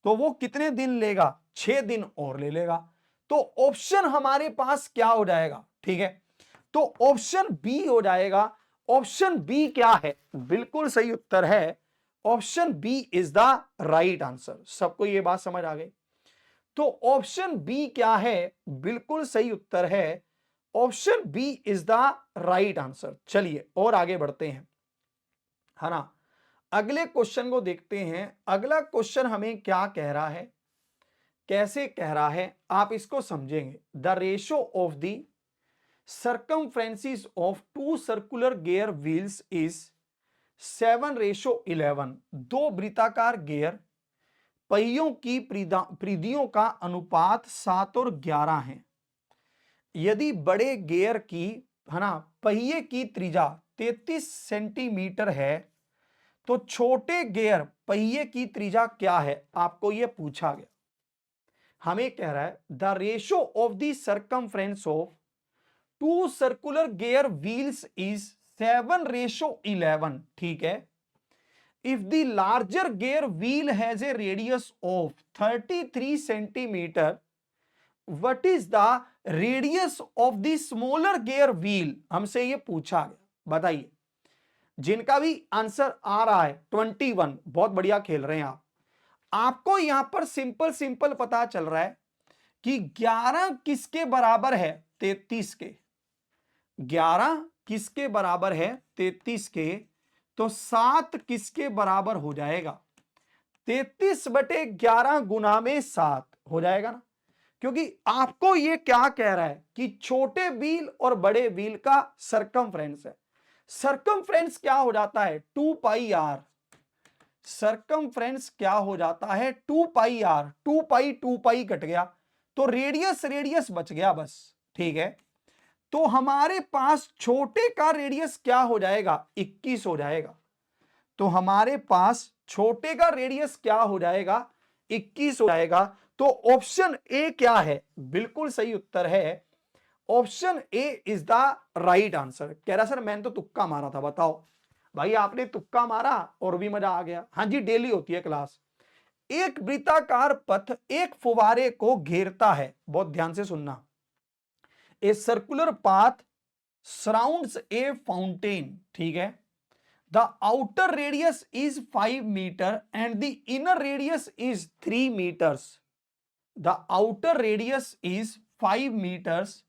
तो वो कितने दिन लेगा, 6 दिन और ले लेगा। तो ऑप्शन हमारे पास क्या हो जाएगा, ठीक है, तो ऑप्शन बी हो जाएगा। ऑप्शन बी क्या है, बिल्कुल सही उत्तर है, option B is the right answer. सबको ये बात समझ आ गई? तो ऑप्शन बी क्या है, बिल्कुल सही उत्तर है, option B is the right answer. चलिए और आगे बढ़ते हैं, है ना, अगले क्वेश्चन को देखते हैं। अगला क्वेश्चन हमें क्या कह रहा है, कैसे कह रहा है, आप इसको समझेंगे। The ratio of the circumferences of 2 circular gear wheels is 7:11। 2 वृत्ताकार गियर पहियों की परिधियों का अनुपात 7 और 11 है। यदि बड़े गियर की, है ना, पहिए की त्रिज्या 33 सेंटीमीटर है तो छोटे गियर पहिए की त्रिज्या क्या है, आपको यह पूछा गया। हमें कह रहा है the ratio of the circumference of 2 circular gear wheels is 7:11, ठीक है। If the larger gear wheel has a radius of 33 centimetre, what is the radius of the smaller gear wheel, हमसे ये पूछा गया। बताइए, जिनका भी आंसर आ रहा है 21, बहुत बढ़िया खेल रहे हैं आप। आपको यहां पर सिंपल सिंपल पता चल रहा है कि 11 किसके बराबर है, 33 के। 11 किसके बराबर है, 33 के, तो 7 किसके बराबर हो जाएगा, 33/11 गुना में 7 हो जाएगा ना। क्योंकि आपको ये क्या कह रहा है कि छोटे व्हील और बड़े व्हील का सरकमफ्रेंस है। सरकमफ्रेंस क्या हो जाता है, 2πr। सरकमफ्रेंस क्या हो जाता है, 2πr। 2π कट गया तो रेडियस रेडियस बच गया बस, ठीक है। तो हमारे पास छोटे का रेडियस क्या हो जाएगा, 21 हो जाएगा। तो हमारे पास छोटे का रेडियस क्या हो जाएगा, 21 हो जाएगा। तो ऑप्शन ए क्या है, बिल्कुल सही उत्तर है, option A is the right answer. कह रहा सर मैंने तो तुक्का मारा था। बताओ भाई, आपने तुक्का मारा और भी मजा आ गया। हाँ जी, डेली होती है क्लास। एक वृत्ताकार पथ एक फुवारे को घेरता है, बहुत ध्यान से सुनना। A circular path surrounds a fountain, ठीक है। The outer radius is 5 metre and the inner radius is 3 metres. The outer radius is 5 metres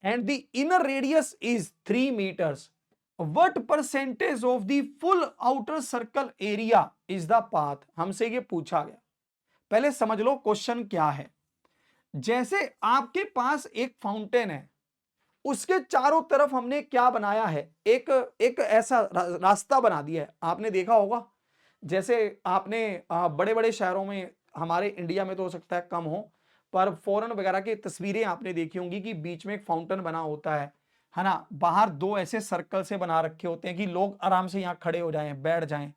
and the inner radius is 3 metres. What percentage of the full outer circle area is the path, हमसे ये पूछा गया। पहले समझ लो question क्या है। जैसे आपके पास एक फाउंटेन है, उसके चारों तरफ हमने क्या बनाया है, एक ऐसा रास्ता बना दिया है। आपने देखा होगा, जैसे आपने बड़े बड़े शहरों में, हमारे इंडिया में तो हो सकता है कम हो, पर फॉरेन वगैरह की तस्वीरें आपने देखी होंगी कि बीच में एक फाउंटेन बना होता है ना। बाहर 2 ऐसे सर्कल से बना रखे होते हैं कि लोग आराम से यहां खड़े हो जाएं, बैठ जाएं।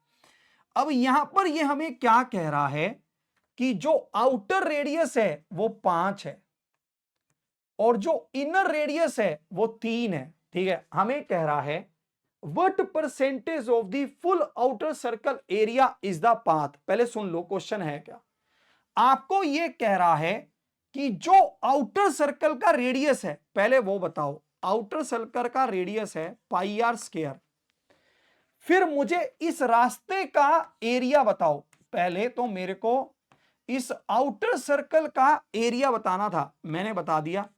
अब यहां पर ये हमें क्या कह रहा है कि जो आउटर रेडियस है वो 5 है और जो इनर रेडियस है वो 3 है, ठीक है। हमें कह रहा है what percentage of the full outer circle area is the path. पहले सुन लो क्वेश्चन है क्या। आपको यह कह रहा है कि जो आउटर सर्कल का रेडियस है, पहले वो बताओ। आउटर सर्कल का रेडियस है πr²। फिर मुझे इस रास्ते का एरिया बताओ। पहले तो मेरे को इस आउटर सर्कल का एरिया बताना था, मैंने बता दिया।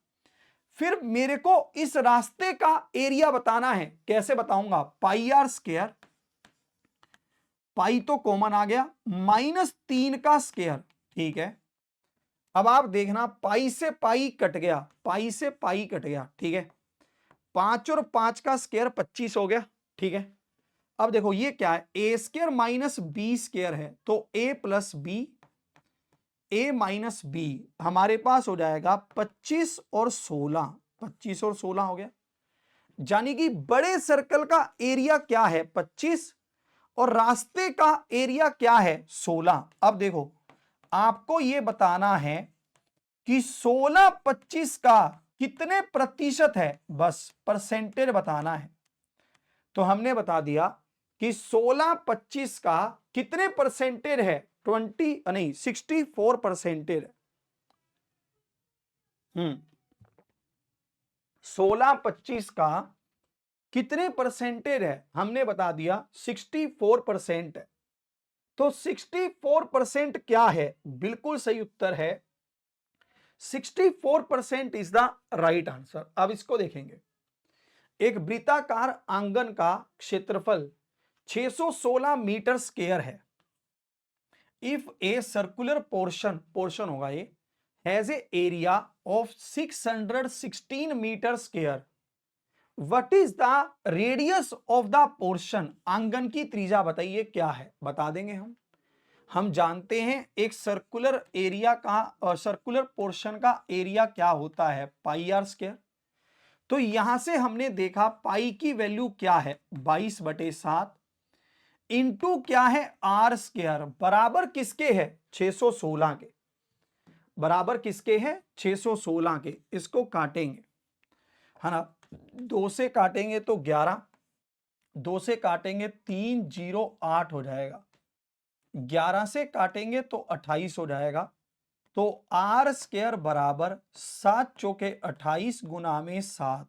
फिर मेरे को इस रास्ते का एरिया बताना है, कैसे बताऊंगा, पाई आर स्क्वायर, पाई तो कॉमन आ गया, -3 का स्क्वायर, ठीक है। अब आप देखना, पाई से पाई कट गया, पाई से पाई कट गया, ठीक है। 5 और 5 का स्क्वायर 25 हो गया, ठीक है। अब देखो ये क्या है, ए स्क्वायर माइनस बी स्क्वायर है, तो ए प्लस बी, ए माइनस बी, हमारे पास हो जाएगा 25 और 16, 25 और 16 हो गया। यानी कि बड़े सर्कल का एरिया क्या है 25 और रास्ते का एरिया क्या है 16। अब देखो आपको यह बताना है कि 16 25 का कितने प्रतिशत है, बस परसेंटेज बताना है। तो हमने बता दिया कि 16 25 का कितने परसेंटेज है, 64%। 16 25 का कितने परसेंटेज है, हमने बता दिया 64% है। तो 64% क्या है, बिल्कुल सही उत्तर है 64% इज द राइट आंसर। अब इसको देखेंगे, एक वृत्ताकार आंगन का क्षेत्रफल 616 मीटर स्क्वायर है। इफ ए सर्कुलर पोर्शन होगा ये, has a area of 616 metre square, what is the radius of the portion, आंगन की त्रिज्या बताइए क्या है, बता देंगे हम जानते हैं एक सर्कुलर एरिया का, सर्कुलर पोर्शन का एरिया क्या होता है, पाई आर स्क्वायर। तो यहां से हमने देखा पाई की वैल्यू क्या है 22/7 इंटू क्या है आर स्क्वायर, बराबर किसके है 616 के, बराबर किसके है 616 के। इसको काटेंगे है ना, 2 से काटेंगे तो 11, 2 से काटेंगे 308 हो जाएगा, 11 से काटेंगे तो 28 हो जाएगा। तो आर स्क्वायर बराबर 7 चौके 28 गुना में 7,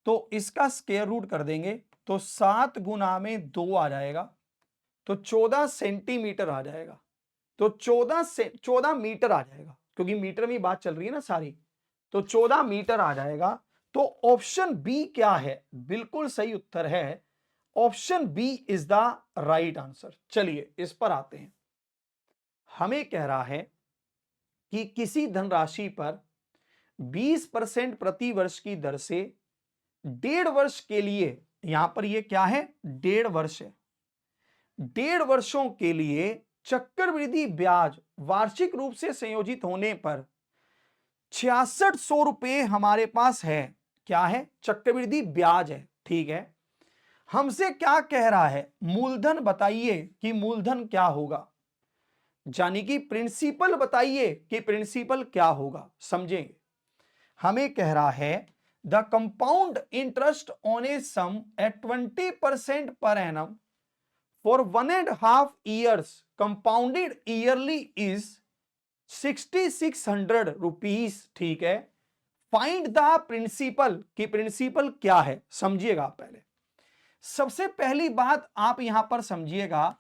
तो इसका स्क्वायर रूट कर देंगे तो 7 गुना में 2 आ जाएगा, तो 14 सेंटीमीटर आ जाएगा। तो 14 मीटर आ जाएगा, क्योंकि मीटर में बात चल रही है ना सारी, तो 14 मीटर आ जाएगा। तो ऑप्शन बी क्या है, बिल्कुल सही उत्तर है, option B is the right answer. चलिए इस पर आते हैं, हमें कह रहा है कि किसी धनराशि पर 20% प्रति वर्ष की दर से 1.5 वर्ष के लिए, यहां पर ये क्या है 1.5 वर्ष है, 1.5 वर्षों के लिए चक्रवृद्धि ब्याज वार्षिक रूप से संयोजित होने पर 6600 रुपए हमारे पास है, क्या है चक्रवृद्धि ब्याज है, ठीक है। हमसे क्या कह रहा है, मूलधन बताइए कि मूलधन क्या होगा, यानी कि प्रिंसिपल बताइए कि प्रिंसिपल क्या होगा, समझेंगे। हमें कह रहा है the compound interest on a sum at 20% per annum for 1.5 years compounded yearly is 6600 rupees, ठीक है। फाइंड द प्रिंसिपल, कि प्रिंसिपल क्या है, समझिएगा। पहले सबसे पहली बात आप यहां पर समझिएगा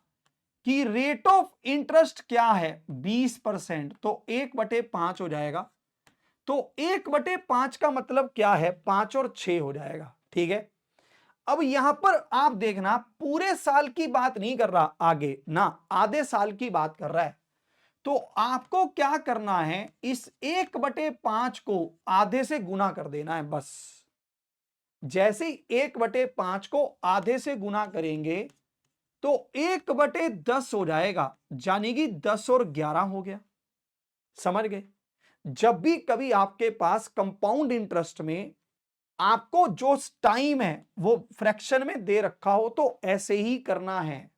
कि रेट ऑफ इंटरेस्ट क्या है 20%, तो 1/5 हो जाएगा। तो 1/5 का मतलब क्या है 5 और 6 हो जाएगा, ठीक है। अब यहां पर आप देखना पूरे साल की बात नहीं कर रहा आगे ना, आधे साल की बात कर रहा है। तो आपको क्या करना है, इस 1/5 को आधे से गुना कर देना है बस। जैसे ही 1/5 को आधे से गुना करेंगे तो 1/10 हो जाएगा, यानी कि 10 और 11 हो गया, समझ गए। जब भी कभी आपके पास कंपाउंड इंटरेस्ट में आपको जो टाइम है वो फ्रैक्शन में दे रखा हो तो ऐसे ही करना है।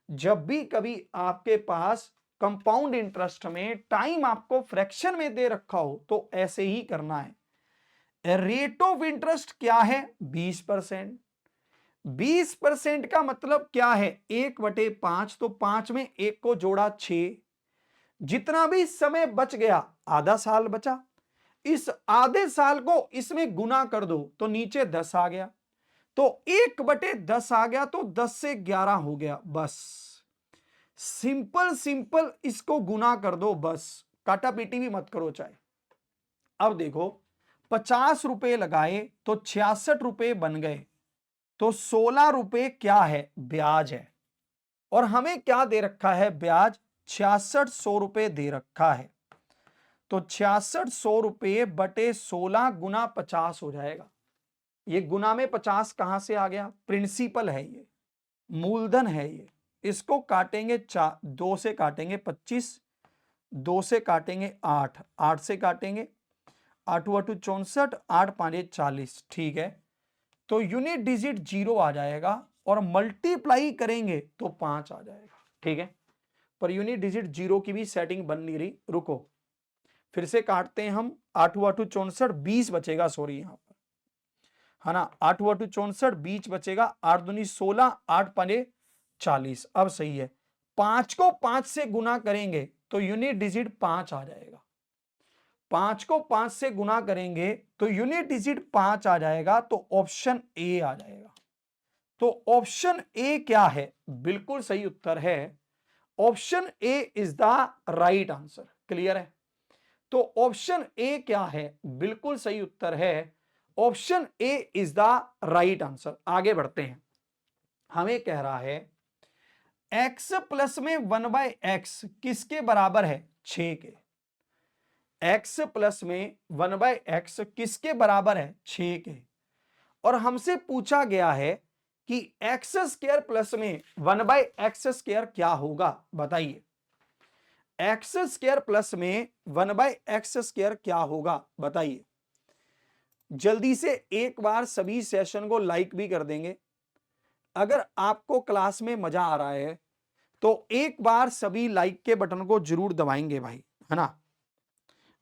जब भी कभी आपके पास कंपाउंड इंटरेस्ट में टाइम आपको फ्रैक्शन में दे रखा हो तो ऐसे ही करना है। रेट ऑफ इंटरेस्ट क्या है 20%, 20% का मतलब क्या है 1/5, तो 5 में 1 को जोड़ा 6, जितना भी समय बच गया आधा साल बचा, इस आधे साल को इसमें गुना कर दो तो नीचे 10 आ गया, तो 1/10 आ गया, तो 10 से 11 हो गया बस। सिंपल सिंपल इसको गुना कर दो, बस काटा पीटी भी मत करो चाहे। अब देखो 50 रुपए लगाए तो 66 रुपए बन गए, तो 16 रुपए क्या है, ब्याज है। और हमें क्या दे रखा है, ब्याज 6600 रुपए दे रखा है। तो 6600 रुपए बटे 16 गुना 50 हो जाएगा। ये गुना में 50 कहां से आ गया, प्रिंसिपल है ये, मूलधन है ये। इसको काटेंगे 2 से काटेंगे 25, 2 से काटेंगे 8, 8 से काटेंगे 8 8 64, 8 5 40, ठीक है। तो यूनिट डिजिट 0 आ जाएगा और मल्टीप्लाई करेंगे तो 5 आ जाएगा, ठीक है। पर यूनिट डिजिट 0 की भी सेटिंग बन नहीं रही, रुको फिर से काटते हैं हम। 8 8 64, 20 बचेगा, सॉरी यहां पर, है ना। 8 8 64, 20 बचेगा, 8 दूनी 16, 8 5 40। अब सही है, 5 को 5 से गुना करेंगे तो यूनिट डिजिट 5 आ जाएगा। 5 को 5 से गुना करेंगे तो यूनिट डिजिट 5 आ जाएगा, तो ऑप्शन ए आ जाएगा। तो ऑप्शन ए क्या है, बिल्कुल सही उत्तर है। Option A is the right answer. Clear है। तो ऑप्शन ए क्या है, बिल्कुल सही उत्तर है। Option A is the right answer. आगे बढ़ते हैं। हमें कह रहा है x प्लस में 1/x किसके बराबर है, 6 के। x प्लस में 1/x किसके बराबर है, 6 के। और हमसे पूछा गया है कि एक्स स्क्वायर प्लस में 1/x² क्या होगा, बताइए। एक्स स्क्वायर प्लस में 1/x² क्या होगा, बताइए। जल्दी से एक बार सभी सेशन को लाइक भी कर देंगे। अगर आपको क्लास में मजा आ रहा है तो एक बार सभी लाइक के बटन को जरूर दबाएंगे भाई, है ना।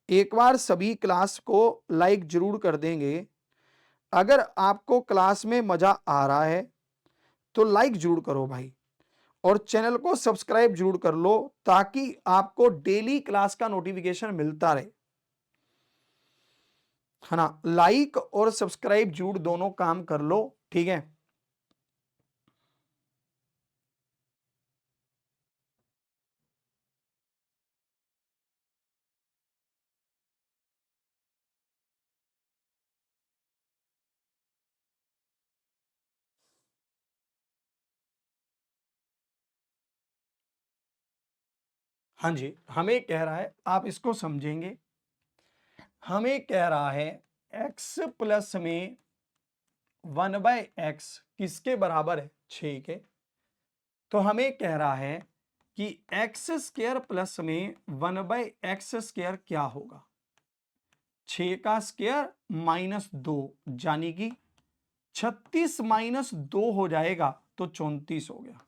एक बार सभी क्लास को लाइक जरूर कर देंगे। अगर आपको क्लास में मजा आ रहा है तो लाइक जरूर करो भाई, और चैनल को सब्सक्राइब जरूर कर लो ताकि आपको डेली क्लास का नोटिफिकेशन मिलता रहे, है ना। लाइक और सब्सक्राइब जरूर दोनों काम कर लो, ठीक है। हाँ जी, हमें कह रहा है, आप इसको समझेंगे। हमें कह रहा है x प्लस में 1/x किसके बराबर है, 6 के। तो हमें कह रहा है कि x² प्लस में 1/x² क्या होगा, 6 का स्क्वायर माइनस 2, यानी कि 36 माइनस 2 हो जाएगा तो 34 हो गया।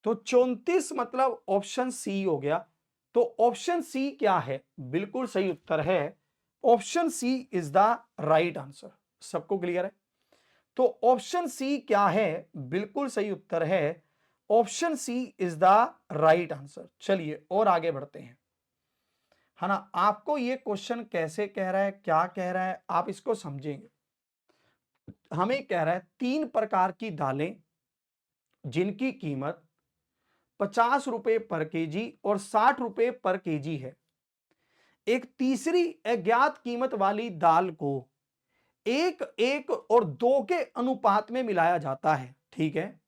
तो 34 मतलब ऑप्शन सी हो गया। तो ऑप्शन सी क्या है, बिल्कुल सही उत्तर है। Option C is the right answer. सबको क्लियर है। तो ऑप्शन सी क्या है, बिल्कुल सही उत्तर है। Option C is the right answer. चलिए और आगे बढ़ते हैं, है ना। आपको ये क्वेश्चन कैसे कह रहा है, क्या कह रहा है, आप इसको समझेंगे। हमें कह रहा है 3 प्रकार की दालें जिनकी कीमत 50 रुपए पर केजी और 60 रुपए पर केजी है, एक तीसरी अज्ञात कीमत वाली दाल को 1 1 और 2 के अनुपात में मिलाया जाता है, ठीक है।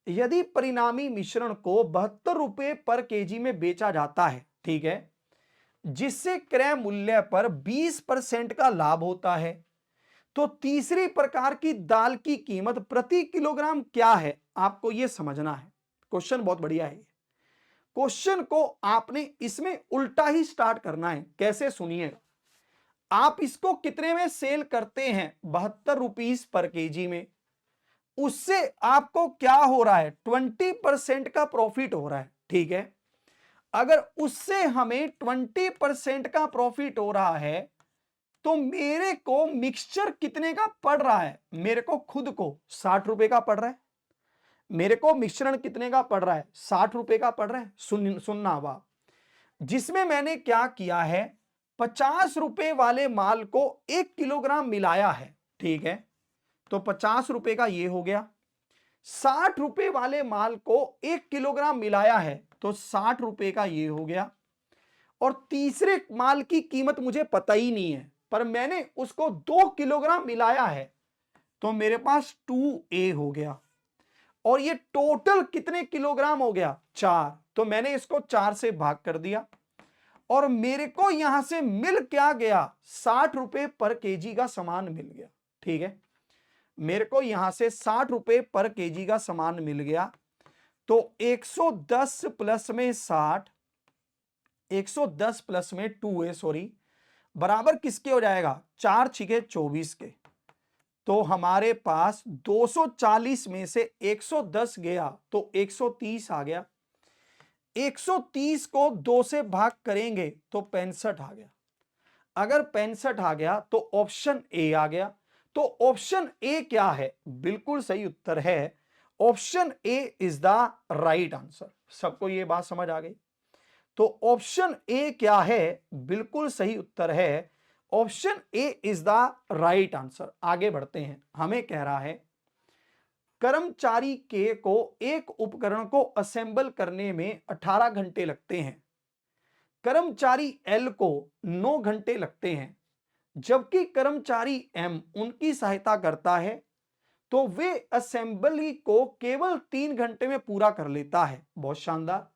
यदि परिणामी मिश्रण को 72 रुपए पर केजी में बेचा जाता है, ठीक है, जिससे क्रय मूल्य पर 20% का लाभ होता है, तो तीसरी प्रकार की दाल की कीमत प्रति किलोग्राम क्या है, आपको यह समझना है। क्वेश्चन बहुत बढ़िया है। क्वेश्चन को आपने इसमें उल्टा ही स्टार्ट करना है। कैसे, सुनिएगा। आप इसको कितने में सेल करते हैं, 72 रुपीस पर केजी में, उससे आपको क्या हो रहा है, 20% का प्रॉफिट हो रहा है, ठीक है। अगर उससे हमें 20% का प्रॉफिट हो रहा है तो मेरे को मिक्सचर कितने का पड़ रहा है, मेरे को खुद को 60 रुपए का पड़ रहा है। मेरे को मिश्रण कितने का पड़ रहा है, 60 रुपए का पड़ रहा है। सुनना वाह, जिसमें मैंने क्या किया है, 50 रुपए वाले माल को 1 किलोग्राम मिलाया है, ठीक है। तो 50 रुपए का ये हो गया, 60 रुपए वाले माल को 1 किलोग्राम मिलाया है तो 60 रुपए का ये हो गया, और तीसरे माल की कीमत मुझे पता ही नहीं है पर मैंने उसको 2 किलोग्राम मिलाया है तो मेरे पास 2A हो गया, और ये टोटल कितने किलोग्राम हो गया 4, तो मैंने इसको 4 से भाग कर दिया और मेरे को यहां से मिल क्या गया 60 रुपए पर केजी का सामान मिल गया। ठीक है, मेरे को यहां से 60 रुपए पर केजी का सामान मिल गया, तो 110 प्लस में 60, 110 प्लस में 2A सॉरी बराबर किसके हो जाएगा 4 छिके 24 के। तो हमारे पास 240 में से 110 गया तो 130 आ गया, 130 को 2 से भाग करेंगे तो 65 आ गया। अगर 65 आ गया तो ऑप्शन ए आ गया। तो ऑप्शन ए क्या है, बिल्कुल सही उत्तर है option A is the right answer. सबको ये बात समझ आ गई? तो ऑप्शन ए क्या है, बिल्कुल सही उत्तर है option A is the right answer. आगे बढ़ते हैं, हमें कह रहा है कर्मचारी के को एक उपकरण को असेंबल करने में 18 घंटे लगते हैं, कर्मचारी एल को 9 घंटे लगते हैं, जबकि कर्मचारी एम उनकी सहायता करता है तो वे असेंबली को केवल 3 घंटे में पूरा कर लेता है। बहुत शानदार।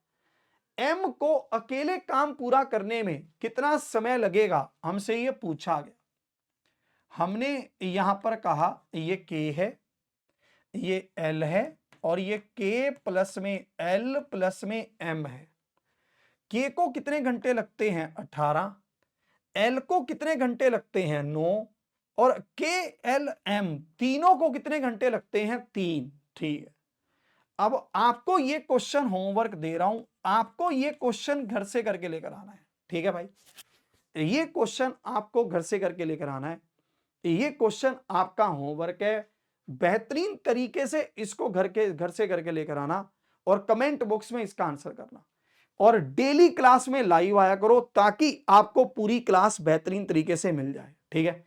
एम को अकेले काम पूरा करने में कितना समय लगेगा, हमसे ये पूछा गया। हमने यहां पर कहा ये के है, ये एल है, और ये के प्लस में एल प्लस में एम है। के को कितने घंटे लगते हैं 18, एल को कितने घंटे लगते हैं 9, और के एल एम तीनों को कितने घंटे लगते हैं 3। ठीक है, अब आपको ये क्वेश्चन होमवर्क दे रहा हूं, आपको ये क्वेश्चन घर से करके लेकर आना है। ठीक है भाई, ये क्वेश्चन आपको घर से करके लेकर आना है, ये क्वेश्चन आपका होमवर्क है। बेहतरीन तरीके से इसको घर से करके लेकर आना और कमेंट बॉक्स में इसका आंसर करना, और डेली क्लास में लाइव आया करो ताकि आपको पूरी क्लास बेहतरीन तरीके से मिल जाए। ठीक है।